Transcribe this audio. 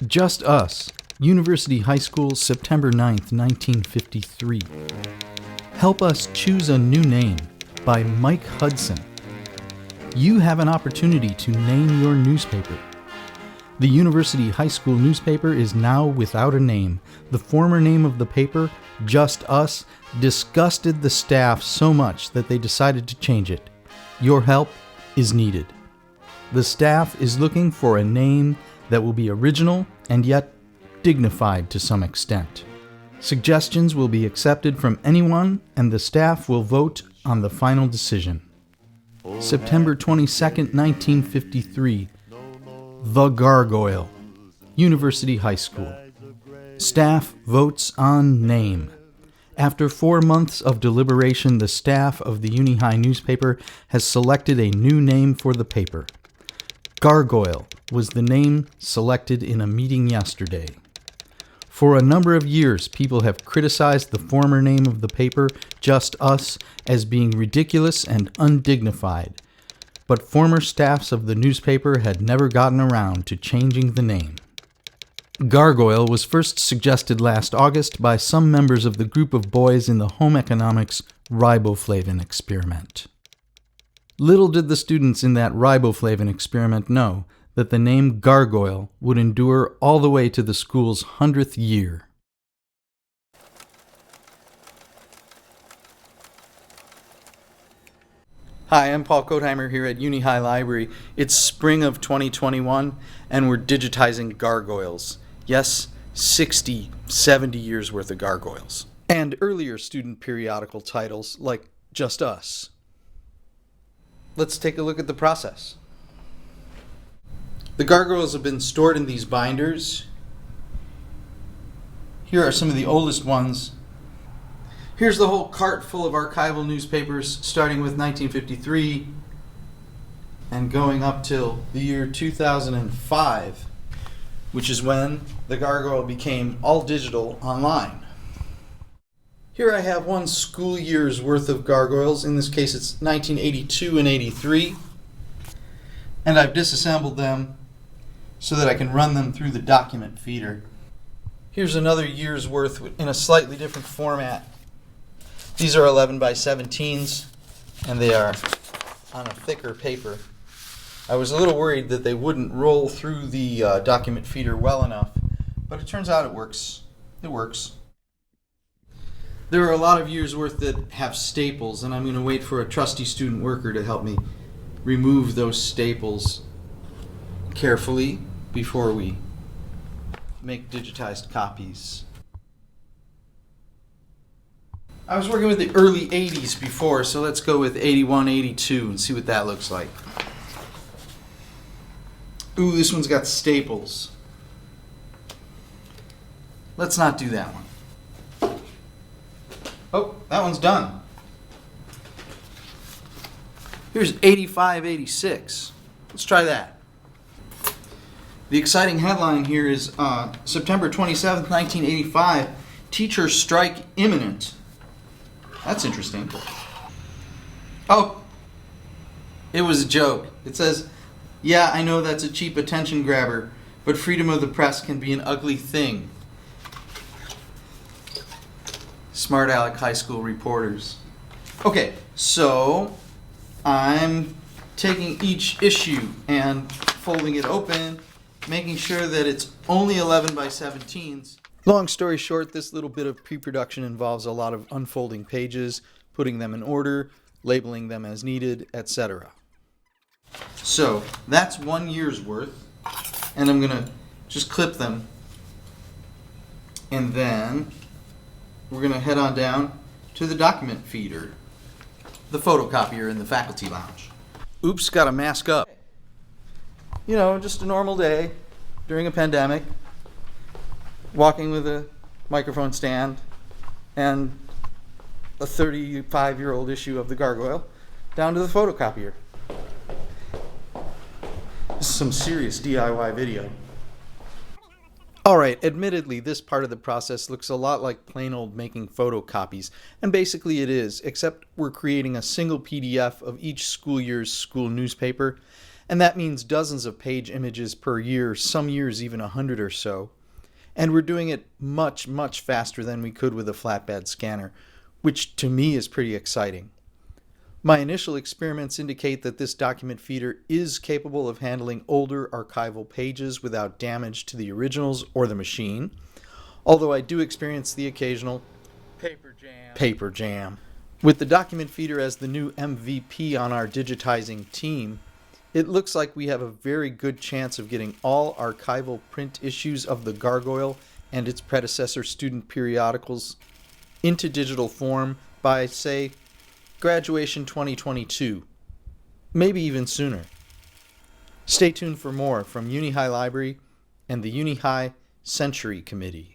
Just Us, University High School, September 9th, 1953. Help Us Choose a New Name by Mike Hudson. You have an opportunity to name your newspaper. The University High School newspaper is now without a name. The former name of the paper, Just Us, disgusted the staff so much that they decided to change it. Your help is needed. The staff is looking for a name that will be original and yet dignified to some extent. Suggestions will be accepted from anyone, and the staff will vote on the final decision. September 22nd, 1953. The Gargoyle, University High School. Staff votes on name. After 4 months of deliberation, the staff of the Uni High newspaper has selected a new name for the paper. Gargoyle was the name selected in a meeting yesterday. For a number of years, people have criticized the former name of the paper, Just Us, as being ridiculous and undignified. But former staffs of the newspaper had never gotten around to changing the name. Gargoyle was first suggested last August by some members of the group of boys in the home economics riboflavin experiment. Little did the students in that riboflavin experiment know that the name Gargoyle would endure all the way to the school's 100th year. Hi, I'm Paul Kotheimer here at Uni High Library. It's spring of 2021, and we're digitizing gargoyles. Yes, 60, 70 years worth of gargoyles. And earlier student periodical titles like Just Us. Let's take a look at the process. The gargoyles have been stored in these binders. Here are some of the oldest ones. Here's the whole cart full of archival newspapers, starting with 1953 and going up till the year 2005, which is when the Gargoyle became all digital online. Here I have one school year's worth of gargoyles. In this case, it's 1982 and 83. And I've disassembled them so that I can run them through the document feeder. Here's another year's worth in a slightly different format. These are 11 by 17s, and they are on a thicker paper. I was a little worried that they wouldn't roll through the document feeder well enough, but it turns out it works. It works. There are a lot of years worth that have staples, and I'm going to wait for a trusty student worker to help me remove those staples carefully before we make digitized copies. I was working with the early 80s before, so let's go with 81, 82 and see what that looks like. Ooh, this one's got staples. Let's not do that one. Oh, that one's done. Here's 85, 86. Let's try that. The exciting headline here is September 27th, 1985, teacher strike imminent. That's interesting. Oh, it was a joke. It says, yeah, I know that's a cheap attention grabber, but freedom of the press can be an ugly thing. Smart aleck high school reporters. Okay, so I'm taking each issue and folding it open, making sure that it's only 11 by 17s. Long story short, this little bit of pre-production involves a lot of unfolding pages, putting them in order, labeling them as needed, etc. So that's 1 year's worth, and I'm going to just clip them, and then we're going to head on down to the document feeder, the photocopier in the faculty lounge. Oops, got to mask up. You know, just a normal day during a pandemic. Walking with a microphone stand and a 35-year-old issue of the Gargoyle down to the photocopier. This is some serious DIY video. Alright, admittedly, this part of the process looks a lot like plain old making photocopies, and basically it is, except we're creating a single PDF of each school year's school newspaper, And that means dozens of page images per year, some years even 100 or so. And we're doing it much, much faster than we could with a flatbed scanner, which to me is pretty exciting. My initial experiments indicate that this document feeder is capable of handling older archival pages without damage to the originals or the machine, although I do experience the occasional paper jam. With the document feeder as the new MVP on our digitizing team, it looks like we have a very good chance of getting all archival print issues of the Gargoyle and its predecessor student periodicals into digital form by, say, graduation 2022, maybe even sooner. Stay tuned for more from Uni High Library and the Uni High Century Committee.